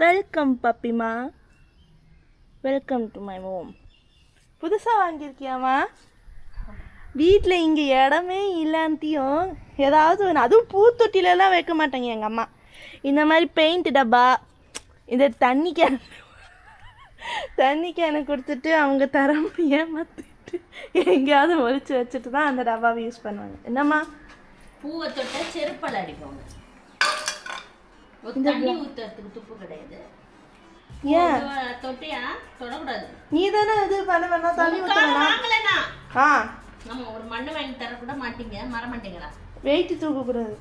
Welcome பப்பிமா, welcome to my home. புதுசாக வாங்கியிருக்கியாம்மா? வீட்டில் இங்கே இடமே இல்லைன்ட்டியும் ஏதாவது ஒன்று, அதுவும் பூத்தொட்டிலெல்லாம் வைக்க மாட்டாங்க எங்கள் அம்மா. இந்த மாதிரி பெயிண்ட் டப்பா, இந்த தண்ணி கேனை கொடுத்துட்டு அவங்க தரமாக ஏமாற்றிட்டு எங்கேயாவது ஒழிச்சு வச்சுட்டு தான் அந்த டப்பாவை யூஸ் பண்ணுவாங்க. என்னம்மா? பூவை தொட்ட செருப்பல் அடிப்பாங்க. தண்ணி ஊத்துறதுக்கு துப்பு கிடையாது. ஏன் தொட்டியா தொடக்கூடாது. நீ தானே இது பண்ண வேணா தண்ணி வாங்கலனா? ஆ, நம்ம ஒரு மண்ணு வாங்கி தர கூட மாட்டீங்க, மற மாட்டீங்களா? வெயிட் தூக்க கூடாது.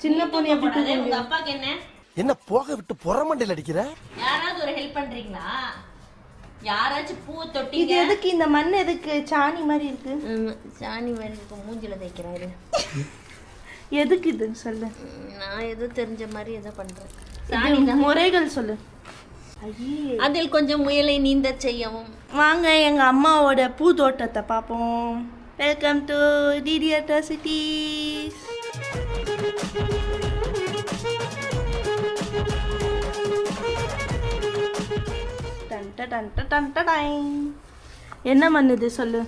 சின்ன பொண்ணு எப்படி தூக்க? உங்க அப்பாக்கு என்ன போக விட்டு புறமண்டையில் அடிக்கிற? யாராவது ஒரு ஹெல்ப் பண்றீங்களா? யாராச்சும் பூ தொட்டி. இது எதுக்கு? இந்த மண் எதுக்கு சாணி மாதிரி இருக்கு? சாணி மாதிரி இருக்கு, மூஞ்சில தேய்க்கிறாரு. எதுக்கு இதுன்னு சொல்லு. நான் ஏதோ தெரிஞ்ச மாதிரி ஏதோ பண்றேன். முறைகள் சொல்லு. அதில் கொஞ்சம் முயலை நீந்த செய்யவும். வாங்க எங்க அம்மாவோட பூத்தோட்டத்தை பார்ப்போம். Welcome to DD atrocities. என்ன மண் இது சொல்லு.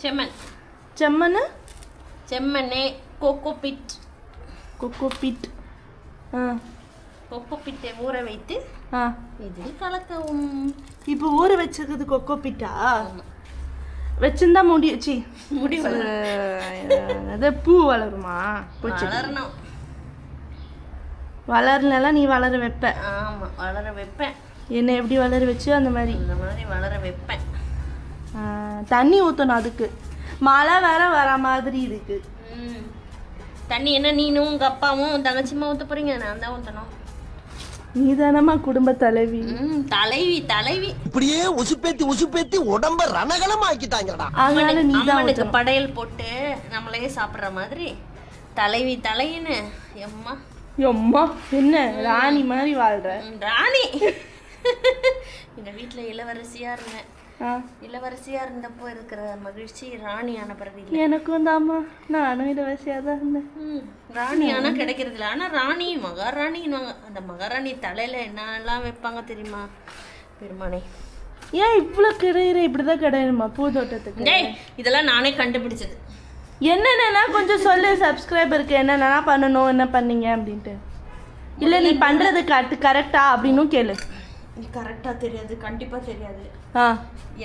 செம்மண். செம்மண்ணு? செம்மண்ணே கோகோபிட். கோகோபிட். கொக்கோபிட்டை ஊற வைத்து இதில் கலக்கவும். இப்போ ஊற வச்சிருக்கிறது கொக்கோபிட்டா? வச்சிருந்தா முடி அது பூ வளருமா? வளரணும். வளரலாம். நீ வளர வைப்ப? ஆமா, வளர வைப்பேன். என்ன எப்படி வளர வச்சு அந்த மாதிரி வளர வைப்பேன். தண்ணி ஊற்றணும். அதுக்கு மழை வேற வர மாதிரி இருக்கு. தண்ணி என்ன நீனும் உங்க அப்பாவும் தங்கச்சிமா ஊற்ற போறீங்க? நான் தான் ஊற்றணும். நீ தானம்மா குடும்ப தலைவி. தலைவி இப்படியே உசுப்பேத்தி உடம்ப ரணகலம் ஆக்கிட்டாங்கடா. அதனால நீ தான் அவனுக்கு படையல் போட்டு நம்மளையே சாப்பிடுற மாதிரி தலைவின்னு. எம்மா என்ன ராணி மாதிரி வாழ்ற? ராணி. இந்த வீட்டுல இளவரசியா இருந்தேன். இளவரசியா இருந்தப்போ இருக்கிற மகிழ்ச்சி ராணியான பிறகு எனக்கும் தாம்மா. நானும் இளவரசியா தான் இருந்தேன். ராணி ஆனா கிடைக்கிறது இல்லை. ஆனா ராணி மகாராணின்னுவாங்க. அந்த மகாராணி தலையில என்னெல்லாம் வைப்பாங்க தெரியுமா? பெருமானே, ஏன் இவ்வளோ கிடையிற? இப்படிதான் கிடையணுமா பூந்தோட்டத்துக்கு? இதெல்லாம் நானே கண்டுபிடிச்சது. என்னென்னா கொஞ்சம் சொல்லு. சப்ஸ்கிரைபருக்கு என்னென்னா பண்ணணும், என்ன பண்ணீங்க அப்படின்ட்டு. இல்லை நீ பண்ணுறது கரெக்டா அப்படின்னும் கேளு. நீ கரெக்டா தெரியாது, கண்டிப்பா தெரியாது.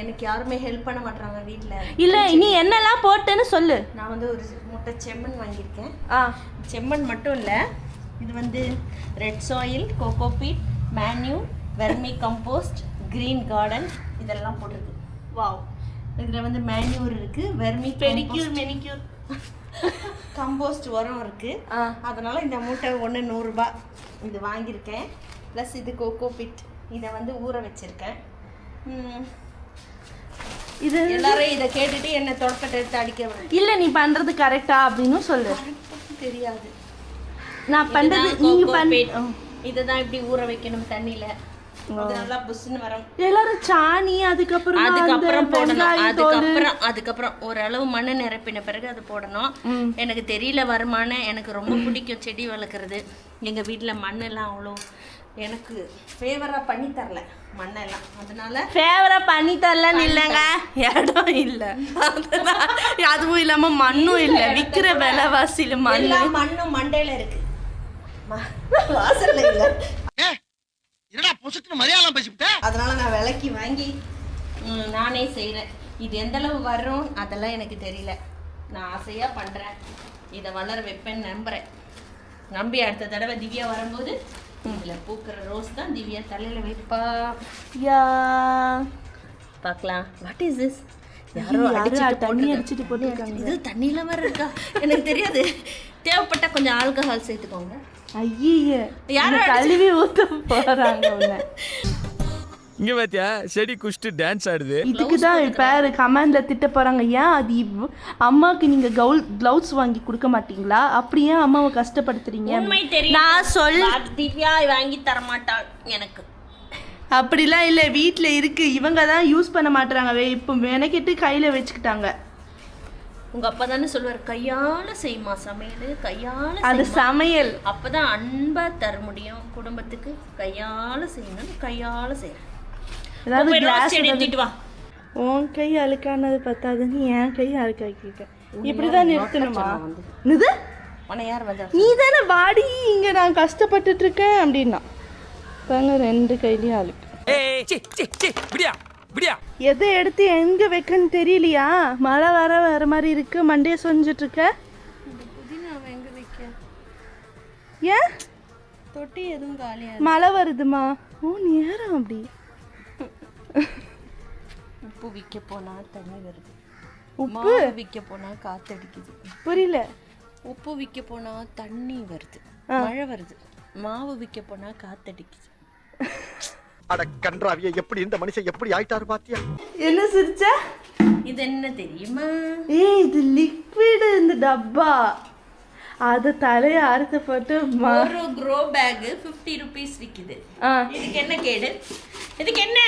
எனக்கு யாருமே ஹெல்ப் பண்ண மாட்டாங்க வீட்டில். இல்லை நீ என்னெல்லாம் போட்டேன்னு சொல்லு. நான் வந்து ஒரு மூட்டை செம்மண் வாங்கியிருக்கேன். செம்மண் மட்டும் இல்லை, இது red soil, cocopeat, manure, vermi compost, green garden இதெல்லாம் போட்டிருக்கு. வாவ். இதில் மேன்யூர் இருக்கு, வெர்மி மெனிக்யூர் கம்போஸ்ட் உரம் இருக்கு. அதனால இந்த மூட்டை 100 ரூபாய் இது வாங்கியிருக்கேன். ப்ளஸ் இது கோகோபீட், இதை ஊற வச்சிருக்கேன். இது எல்லாரும் இதை கேட்டுட்டு என்ன தொடக்கத்தை எடுத்து அடிக்க. இல்லை நீ பண்றது கரெக்டா அப்படின்னு சொல்லு. தெரியாது நான் பண்றது. நீங்க இதுதான் இப்படி ஊற வைக்கணும் தண்ணியில. நல்லா புஷ்னு வரும். எல்லாரும் சாணி அதுக்கப்புறம் போடணும். அதுக்கப்புறம் ஓரளவு மண்ணு நிரப்பின பிறகு அது போடணும். எனக்கு தெரியல வருமானு. எனக்கு ரொம்ப பிடிக்கும் செடி வளர்க்குறது. எங்க வீட்டுல மண்ணெல்லாம் அவ்வளோ எனக்கு ஃபேவரா பண்ணி தரல மண்ணெல்லாம். அதனால ஃபேவரா பண்ணி தரலன்னு இல்லைங்க, இடம் இல்லை. அதுவும் இல்லாம மண்ணும் இல்லை. விற்கிற விலைவாசியில மண்ணும் மண்டையில இருக்கு, வாசல்ல இல்லை. அதனால நான் விலைக்கு வாங்கி நானே செய்கிறேன். இது எந்த அளவு வரும் அதெல்லாம் எனக்கு தெரியல. நான் ஆசையா பண்றேன். இதை வளர வைப்பேன்னு நம்புறேன். நம்பி அடுத்த தடவை திவ்யா வரும்போது இதுல பூக்கிற ரோஸ் தான் திவ்யா தலையில வைப்பா. பார்க்கலாம். What is this? யாரோ தண்ணி அடிச்சிட்டு போட்டுருக்காங்க. இது தண்ணியில மாதிரி இருக்கா? எனக்கு தெரியாது. தேவைப்பட்ட கொஞ்சம் ஆல்கஹால் சேர்த்துக்கோங்க. ஐயே, யாரும் கழுவி ஊத்த போறாங்க. இங்க பாத்தியா செடி குஷ்டு டான்ஸ் ஆடுது. இதுக்குதான் பேரு கமெண்ட்ல திட்ட போறாங்க. ஏன் அது அம்மாக்கு நீங்க கிளவுஸ் வாங்கி கொடுக்க மாட்டீங்களா? அப்படியே அம்மாவை கஷ்டப்படுத்துறீங்க. நான் சொல்ல திவ்யா வாங்கி தர மாட்டாள் எனக்கு. அப்படிலாம் இல்லை, வீட்டில் இருக்கு. இவங்க தான் யூஸ் பண்ண மாட்டாங்க. இப்போ மெனக்கிட்டு கையில் வச்சுக்கிட்டாங்க. உங்க அப்பா தானே சொல்லுவார், கையால செய்யுமா சமையல், கையால அது செய்யுமா. சமையல் அப்பதான் அன்பா தர முடியும் குடும்பத்துக்கு. கையால செய்யணும், கையால செய்யணும். ஏதாவது போய் ரோஸ் glass செடி எடுத்துட்டு வா. உன் கை அழுக்கானது பத்தாதுன்னு என் கை அழுக்காக்கிட்ட. இப்படிதான் நிறுத்தணுமா? இது உன்னை யார் வந்தா? நீ தானே வாடி இங்க நான் கஷ்டப்பட்டுட்டு இருக்கேன் அப்படின்னா பாருங்க 2 கையிலயும் அழுக்கு. எதை எடுத்து எங்க வைக்கன்னு தெரியலையா? மழை வர மாதிரி இருக்கு, மண்டைய சொஞ்சிட்டு இருக்க. புதினாவை எங்க வைக்க? ஏன் தொட்டி எதுவும் காலியா? மழை வருதுமா? ஓ நேரம் அப்படி. உப்பு விற்க போனா தண்ணி வருது, உப்பு விற்க போனா காத்தடிக்குது. புரியல. உப்பு விற்க போனா தண்ணி வருது, மழை வருது. மாவு விற்க போனா காத்தடிக்குது. அட கன்றாவிய, எப்படி இந்த மனுஷன் எப்படி ஆயிட்டாரு பாத்தியா? என்ன சிரிச்ச? இது என்ன தெரியுமா? இது லிக்விட், இந்த டப்பா. அது தலைய அறுத்து போட்டு ஒரு க்ரோ பேக் 50 rupees விக்குது. இதுக்கு என்ன கேடு? இதுக்கு என்ன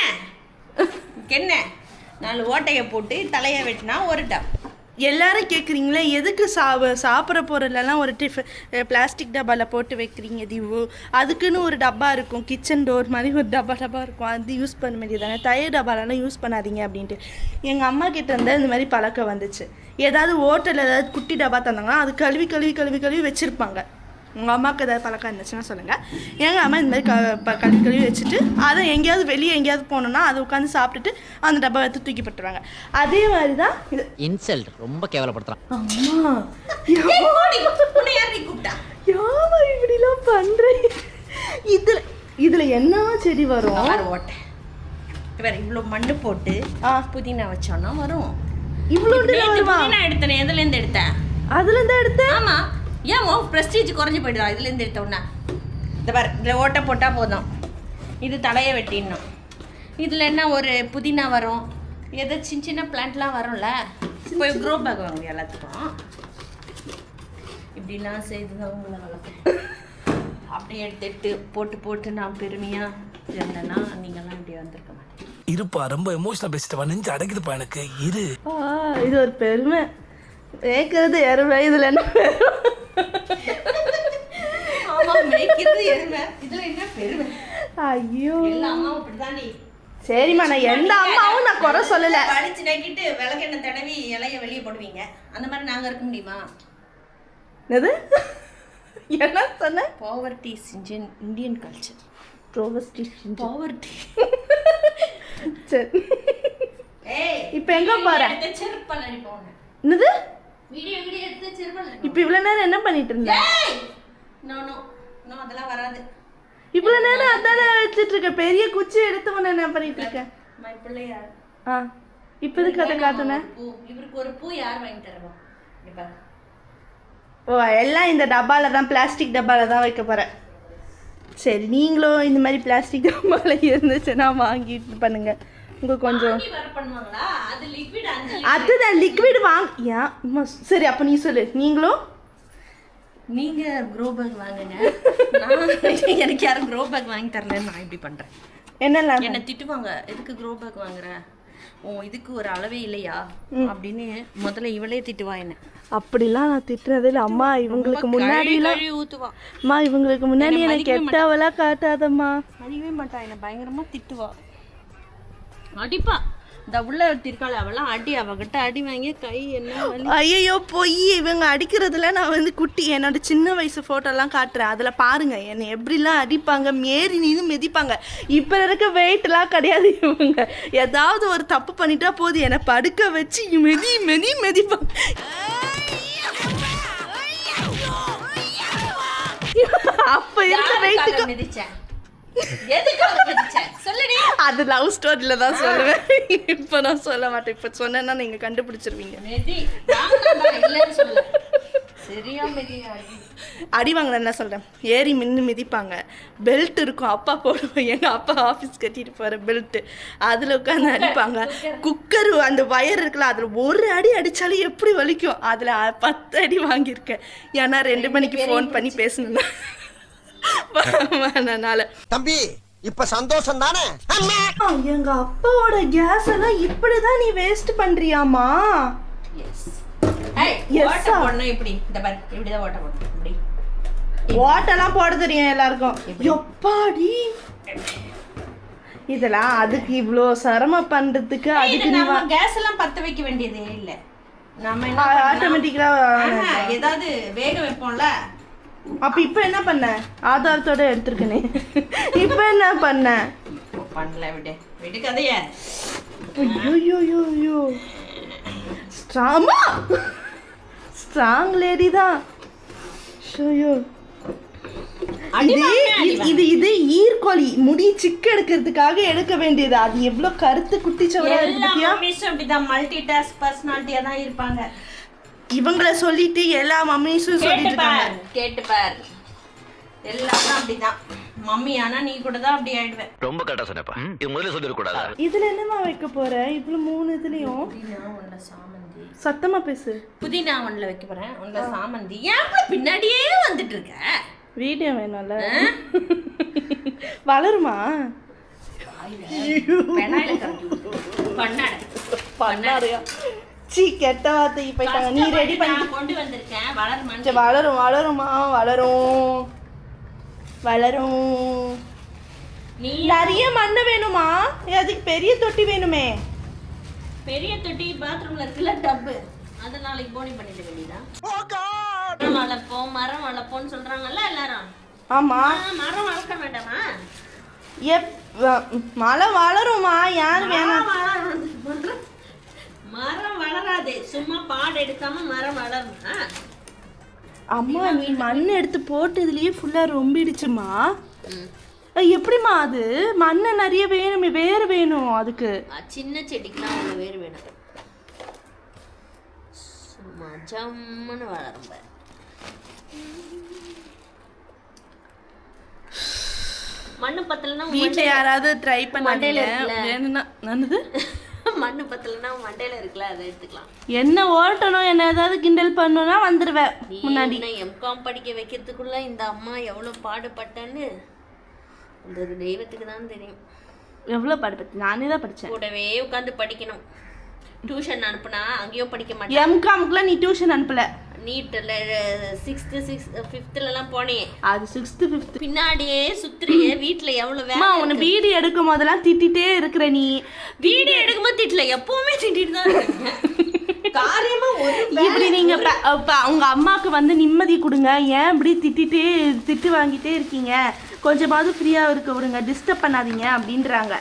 4 ஓட்டையை போட்டு தலையை வெட்டினா ஒரு டப். எல்லாரும் கேட்குறீங்களே எதுக்கு சாப்பிட்ற பொருளெல்லாம் ஒரு பிளாஸ்டிக் டப்பாவில் போட்டு வைக்கிறீங்க திவு? அதுக்குன்னு ஒரு டப்பா இருக்கும், கிச்சன் டோர் மாதிரி ஒரு டப்பா இருக்கும், அது யூஸ் பண்ண வேண்டியதானே. தயிர் டப்பாலெல்லாம் யூஸ் பண்ணாதீங்க அப்படின்ட்டு எங்கள் அம்மா கிட்ட இருந்தால் இந்த மாதிரி பழக்கம் வந்துச்சு. ஏதாவது ஹோட்டலில் ஏதாவது குட்டி டப்பா தந்தாங்கன்னா அது கழுவி வச்சுருப்பாங்க. உங்கள் அம்மாவுக்கு ஏதாவது பழக்கம் இருந்துச்சுன்னா சொல்லுங்கள். எங்கள் அம்மா இந்த மாதிரி கழுவி வச்சுட்டு அதை எங்கேயாவது வெளியே எங்கேயாவது போனோன்னா அதை உட்காந்து சாப்பிட்டுட்டு அந்த டப்பா எடுத்து தூக்கி போட்டுருவாங்க. அதே மாதிரி தான் இது. இன்சல்ட், ரொம்ப கேவலப்படுத்துறான். அம்மா உன்னை யார் கூப்பிட்டா? யாமா இப்படிலாம் பண்ணுறேன்? இதில் என்ன செடி வரும்? ஓட்டை வேற இவ்வளோ மண்ணு போட்டு புதினா வச்சோன்னா வரும். இவ்வளோ புதினா எடுத்தேன். எதுலேருந்து எடுத்தேன்? அதுலேருந்து எடுத்தேன். ஆமாம். ஏன் உன் ப்ரெஸ்டீஜ் குறைஞ்சி போயிடுதா இதுலேருந்து எடுத்தோன்னா? இந்த பாரு, இதில் ஓட்டை போட்டால் போதும். இது தலையை வெட்டிடணும். இதில் என்ன ஒரு புதினா வரும், எதோ சின்ன பிளான்ட்லாம் வரும்ல. போய் க்ரோ பேக் வாங்க எல்லாத்துக்கும். இப்படிலாம் செய்து தான் உங்களை வளர்ப்பேன். அப்படியே எடுத்து போட்டு நான் பெருமையாக இருந்தேன்னா நீங்கள்லாம் இப்படி வந்திருக்க மாட்டேன். இருப்பா, ரொம்ப எமோஷனல் பேசிட்டவா, நெஞ்சு அடைக்குதுப்பா எனக்கு. இது ஒரு பெருமை. மேய்க்கிறது எருமை, இதில் என்ன பெருமை? ஆமாம், மேய்க்கிறது எருமை, இதில் என்ன பெருமை? ஐயோ, எல்லா அம்மாவும் அப்படிதானே. சரிம்மா, நான் எந்த அம்மாவும் நான் குறை சொல்லலை. படிச்சு நக்கிட்டு விளக்கெண்ணெய் தடவி இலைய வெளியே போடுவீங்க. அந்த மாதிரி நாங்கள் இருக்க முடியுமா? எது என்ன சொன்ன? Poverty in Indian culture. Poverty. சரி, இப்போ எங்கே போகிறேன்? செருப்பல் அடிப்போம். என்னது? வீடியோ எடுத்து செருப்பல். இப்போ இவ்வளோ நேரம் என்ன பண்ணிட்டு இருந்தேன்? நோ அதெல்லாம் வராது. இவ்வளோ நேரம் அதானே வச்சுட்டு இருக்கேன். பெரிய குச்சி எடுத்து உடனே என்ன பண்ணிட்டு இருக்கேன்? மை பிள்ளையார். இப்போ இதுக்கு அதை காட்டுனேன். இவருக்கு ஒரு பூ யார் வாங்கி தருவா? இப்போ எல்லாம் இந்த டப்பாவில் தான், பிளாஸ்டிக் டப்பாவில் தான் வைக்க போகிறேன். சரி, நீங்களும் இந்த மாதிரி பிளாஸ்டிக் டப்பாவில் இருந்துச்சுன்னா வாங்கிட்டு பண்ணுங்க. உங்களுக்கு கொஞ்சம் பண்ணுவாங்களா? அது லிக்விட். அதுதான் லிக்விட் ஏன்? சரி, அப்போ நீ சொல்லு. நீங்களும் நீங்கள் க்ரோ பேக் வாங்குங்க. எனக்கு யாரும் க்ரோ பேக் வாங்கி தரலன்னு நான் இப்படி பண்ணுறேன். என்னெல்லாம் என்னை திட்டுவாங்க, எதுக்கு க்ரோ பேக் வாங்குற, இதுக்கு ஒரு அளவே இல்லையா அப்படின்னு முதல்ல இவளே திட்டுவா. என்ன அப்படிலாம் நான் திட்டுறதே இல்லை அம்மா. இவங்களுக்கு முன்னாடிலாம் ஊற்றுவா. அம்மா, இவங்களுக்கு முன்னாடி எனக்கு கெட்டவெல்லாம் காட்டாதம்மா. அடிக்கவே மாட்டா, என்னை பயங்கரமாக திட்டுவா, அடிப்பா. இந்த உள்ள திருக்காள் அவெல்லாம் அடி, அவகிட்ட அடி வாங்கி கை என்ன. ஐயோ போய் இவங்க அடிக்கிறதுல நான் குட்டி என்னோட சின்ன வயசு ஃபோட்டோலாம் காட்டுறேன். அதில் பாருங்க என்னை எப்படிலாம் அடிப்பாங்க, மேரி நீதும் மிதிப்பாங்க. இப்போ இருக்க வெயிட்லாம் கிடையாது. இவங்க ஏதாவது ஒரு தப்பு பண்ணிட்டா போதும் என்னை படுக்க வச்சு மிதிப்பாங்க. அப்ப இருக்க வெயிட்டுக்கு மிதிச்சேன். அது லவ் ஸ்டோரியில தான் சொல்லுவேன். இப்போ நான் சொல்ல மாட்டேன். இப்போ சொன்னேன்னா நீங்க கண்டுபிடிச்சிருவீங்க. அடி வாங்க என்ன சொல்றேன், ஏறி மிதிப்பாங்க. பெல்ட் இருக்கும், அப்பா போடுவோம். எங்க அப்பா ஆஃபீஸ் கட்டிட்டு போற பெல்ட், அதுல உட்காந்து அடிப்பாங்க. குக்கர் அந்த வயர் இருக்குல்ல, அதுல ஒரு அடி அடிச்சாலும் எப்படி வலிக்கும். அதுல 10 அடி வாங்கியிருக்கேன். ஏன்னா 2 மணிக்கு ஃபோன் பண்ணி பேசணும்னா. தம்பி, இப்ப சந்தோஷம் தானே? எங்க அப்பாவோட கேஸ் எல்லாம் இப்படிதான் நீ வேஸ்ட் பண்றியாமா? Yes, ஓட்ட sir. போடணும் இப்படி. இந்த பாரு, இப்படிதான் ஓட்ட போடணும். இப்படி. ஓட்டெல்லாம் போட தெரியும் எல்லாருக்கும். எப்பாடி இதெல்லாம் அதுக்கு இவ்ளோ சிரமம் பண்றதுக்கு அதுக்கு நீ நம்ம கேஸ் எல்லாம் பத்த வைக்க வேண்டியதே இல்ல. நம்ம என்ன ஆட்டோமேட்டிக்கா ஏதாவது வேக வைப்போம்ல. அப்ப இப்ப என்ன பண்ண? ஆதாரத்தோட எடுத்துருக்கனே. இப்ப என்ன பண்ண? பண்ணல விடு. விடு கதைய. ஐயோ ஸ்ட்ராங் லேடி தான். ஐயோ இது ஈர்க்கோழி முடி சிக்கு எடுக்கிறதுக்காக எடுக்க வேண்டியது. அது எவ்வளவு கருத்து குட்டிச்சவரா இருக்கு. அப்படிதான் மல்டி டாஸ்க் பர்சனாலிட்டியா தான் இருப்பாங்க. இவங்கள சொல்லிட்டு எல்லா மம்மிஸும் சொல்லிட்டு இருக்காங்க. கேட்டு பார். எல்லாரும் அப்படிதான். மம்மி ஆனா நீ கூட தான் அப்படி ஆயிடுவேன். ரொம்ப கரெக்டா சொன்னப்பா. இது முதல்ல சொல்லிர கூடாது. இதுல என்னமா வைக்க போற? இதுல 3 இதுலயும் ஒன்ல சாமந்தி. சத்தமா பேசு. புதினா ஒன்ல வைக்க போறேன். ஒன்ல சாமந்தி. ஏன் பின்னாடியே வந்துட்டு இருக்க? வீடியோ வேணும்ல. வளருமா? பண்ணாடையா? சீ கெட்ட வார்த்தை போயிட்டாங்க. நீ ரெடி பண்ணி கொண்டு வந்திருக்கேன். வளருமா? வளருமா? வளரும். நீ நிறைய மண்ணு வேணுமா? அதுக்கு பெரிய தொட்டி வேணுமே. பெரிய தொட்டி பாத்ரூம்ல இருக்குல்ல டப்பு. அத நாளைக்கு போனி பண்ணிட வேண்டியதான். மரம் வளர்ப்போம்னு சொல்றாங்கல்ல எல்லாரும். ஆமா. மரம் வளர்க்க வேண்டாமா? மரம் வளருமா? யாரு வேணாம்? மரம் வளராது. சும்மா பாடு எடுக்காம மரம் வளருமா? அம்மா நீ மண் எடுத்து போட்டு இதுலயே ஃபுல்லா ரொம்பிடுச்சுமா. எப்படிமா அது? மண்ணை நிறைய வேணுமே. வேறு வேணும் அதுக்கு. சின்ன செடிக்குலாம் அவங்க வேறு வேணும். சும்மா ஜம்முன்னு வளரும். மண்ணு பத்தலன்னா வீட்ல யாராவது ட்ரை பண்ணாதீங்க. வேணும்னா நல்லது. மண்ணு பத்தலன்னா மண்டையில இருக்குல்ல அதை எடுத்துக்கலாம். என்ன ஓட்டணும் என்ன ஏதாவது கிண்டல் பண்ணணும்னா வந்துருவேன் முன்னாடி. எம்காம் படிக்க வைக்கிறதுக்குள்ள இந்த அம்மா எவ்வளவு பாடுபட்டேன்னு அந்த ஒரு தெய்வத்துக்கு தான் தெரியும். எவ்வளோ பாடுபட்டு நானே தான் படித்தேன். கூடவே உட்காந்து படிக்கணும். டியூஷன் அனுப்புனா அங்கேயும் படிக்க மாட்டேன். எம்காமுக்குலாம் நீ டியூஷன் அனுப்பல. நீட்டில் 6th 5th போனேன். அது 6th 5th பின்னாடியே சுத்துறிய. வீட்டில் எவ்வளோ வேலை. உன்னை வீடியோ எடுக்கும் போதெல்லாம் திட்டிகிட்டே இருக்கிற நீ. வீடியோ எடுக்கும்போது திட்டல, எப்பவுமே திட்டிட்டு தான் இருக்கீங்க. காரியமா ஒரு இப்படி நீங்க உங்க அம்மாவுக்கு வந்து நிம்மதி கொடுங்க. ஏன் இப்படி திட்டு வாங்கிட்டே இருக்கீங்க? கொஞ்சமாவது ஃப்ரீயா இருக்க விடுங்க, டிஸ்டர்ப் பண்ணாதீங்க அப்படின்றாங்க.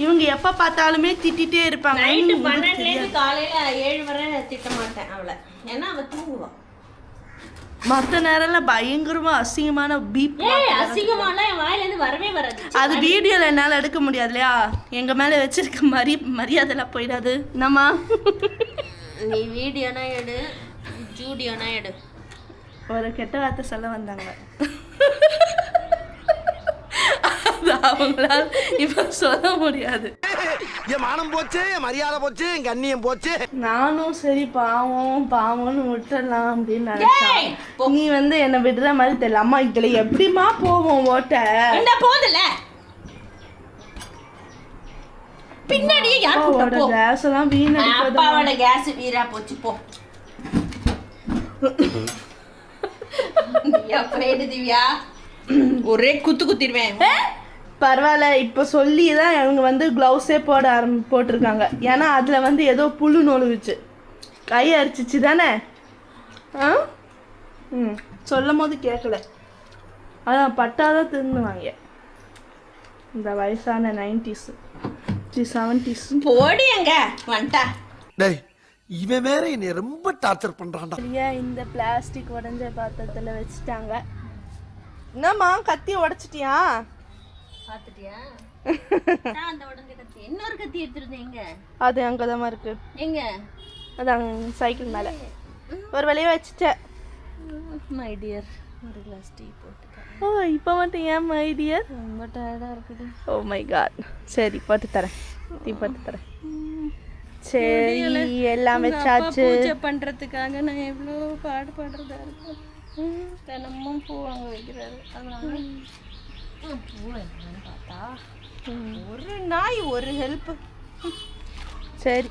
இவங்க எப்ப பார்த்தாலுமே திட்டிகிட்டே இருப்பாங்க. நைட்டு 12 காலையில 7 வரை திட்ட மாட்டேன் அவளை. ஏன்னா அவ தூங்குவான். மற்ற நேரம்ல பயங்கரமா அசிங்கமான பீப். அசிங்கமான என் வாயில இருந்து வரவே வராது. அது வீடியோல என்னால எடுக்க முடியாது இல்லையா? எங்க மேல வச்சிருக்க மரியாதைலாம் போயிடாது. என்னம்மா நீ வீடியோனா எடு, ஜூடியோனா எடு. ஒரு கெட்ட வார்த்தை சொல்ல வந்தாங்க. அவங்களால இப்ப சொல்ல முடியாது. என் மானம் போச்சு, என் மரியாதை போச்சு, என் கண்ணியம் போச்சு. நானும் சரி பாவம்னு விட்டுறலாம் அப்படின்னு நினைச்சேன். நீ வந்து என்ன விடுற மாதிரி தெரியல. அம்மா இதுல எப்படிமா போவோம் ஓட்ட? போதுல பின்னாடியே யார் கேஸ் எல்லாம் வீணடிப்பது. அப்பாவோட கேஸ் வீரா போச்சு போ. திவ்யா ஒரே குத்திடுவேன். பரவாயில்ல, இப்போ சொல்லி தான் அவங்க வந்து க்ளவுஸே போட்டிருக்காங்க. ஏன்னா அதில் வந்து ஏதோ புழு நொழுவிச்சு, கை அரிச்சிச்சு தானே. சொல்லும் போது கேட்கல. அதான் பட்டாதான் திருந்துவாங்க இந்த வயசான 90s 70s. போடியங்க வந்துட்டா. டேய் இவன் வேற என்னை ரொம்ப டார்ச்சர் பண்றான்டா. இந்த பிளாஸ்டிக் உடஞ்ச பாத்திரத்தில் வச்சுட்டாங்க. என்னம்மா கத்தி உடைச்சிட்டியா? பாத்துட்டியா? அந்த உடஞ்ச கத்தி. இன்னொரு கத்தி எடுத்துருந்தேன். எங்க? அது அங்கதான் இருக்கு. எங்க? அதான் சைக்கிள் மேல ஒரு வழியா வச்சுட்டேன். மை டியர், ஒரு கிளாஸ் டீ போட்டுக்க. ஓ இப்போ மட்டும் ஏன் மை டியர்? ரொம்ப டயர்டா இருக்குது. Oh my god. சரி போட்டு தரேன், டீ போட்டு தரேன். சரி எல்லாம் வச்சாச்சு. பூஜை பண்றதுக்காக நான் எவ்வளோ பாடுபடுறதா இருக்கும். தினமும் பூ வாங்க வைக்கிறாரு. அதனால பூ என்னன்னு பார்த்தா ஒரு நாய் ஒரு ஹெல்ப். சரி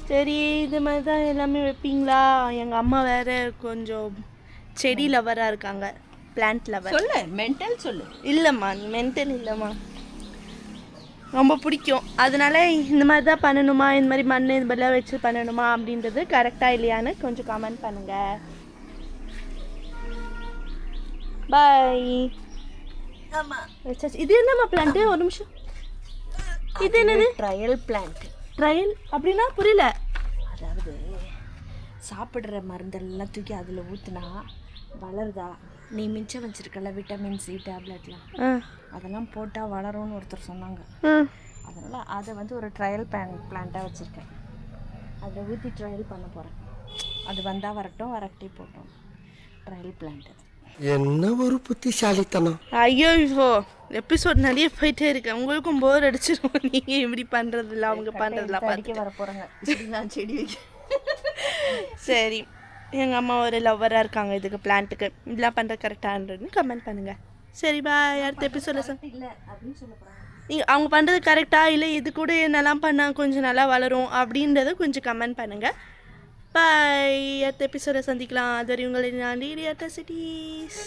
சரி, இது மாதிரி தான் எல்லாமே வைப்பீங்களா? எங்கள் அம்மா வேறு கொஞ்சம் செடி லவராக இருக்காங்க, பிளான்ட் லவர். சொல்லு, மென்டல் சொல்லு. இல்லைம்மா, நீ மென்டல் இல்லைம்மா, ரொம்ப பிடிக்கும். அதனால இந்த மாதிரி தான் பண்ணணுமா, இந்த மாதிரி மண் இது மாதிரிலாம் வச்சு பண்ணணுமா அப்படின்றது கரெக்டாக இல்லையான்னு கொஞ்சம் கமெண்ட் பண்ணுங்கள். பாய். ஆமாம், இது என்னம்மா பிளான்ட்டு? ஒரு நிமிஷம், இது என்னது? Trial plant. ட்ரையல் அப்படின்னா புரியல. அதாவது சாப்பிட்ற மருந்தெல்லாம் தூக்கி அதில் ஊற்றுனா வளருதா? நீ மிச்சம் வச்சுருக்கல விட்டமின் சி டேப்லெட்லாம், அதெல்லாம் போட்டால் வளரும்னு ஒருத்தர் சொன்னாங்க. அதனால் அதை வந்து ஒரு ட்ரையல் பிளான்ட்டாக வச்சுருக்கேன். அதில் ஊற்றி ட்ரையல் பண்ண போகிறேன். அது வந்தால் வரட்டும், வரட்டி போட்டோம். Trial plant. என்ன ஒரு புத்திசாலித்தனம். ஐயோ, எபிசோட் நிறைய போயிட்டே இருக்கேன், உங்களுக்கும் போர் அடிச்சிடும். நீங்கள் இப்படி பண்ணுறதில்ல, அவங்க பண்ணுறதில்ல படிக்க வர போகிறாங்க. நான் செடி வைக்க. சரி, எங்கள் அம்மா ஒரு லவ்வராக இருக்காங்க இதுக்கு, பிளான்ட்டுக்கு. இதெல்லாம் பண்ணுறது கரெக்டானதுன்னு கமெண்ட் பண்ணுங்கள். சரி, பாய். அடுத்த எபிசோடில் இல்லை அப்படின்னு சொல்ல போகிறாங்க. நீங்கள் அவங்க பண்ணுறது கரெக்டாக இல்லை, இது கூட என்னெல்லாம் பண்ணால் கொஞ்சம் நல்லா வளரும் அப்படின்றத கொஞ்சம் கமெண்ட் பண்ணுங்கள். பாய். அடுத்த எபிசோட சந்திக்கலாம். அது வரை உங்களை நான் டிடி அட்ராசிட்டிஸ்.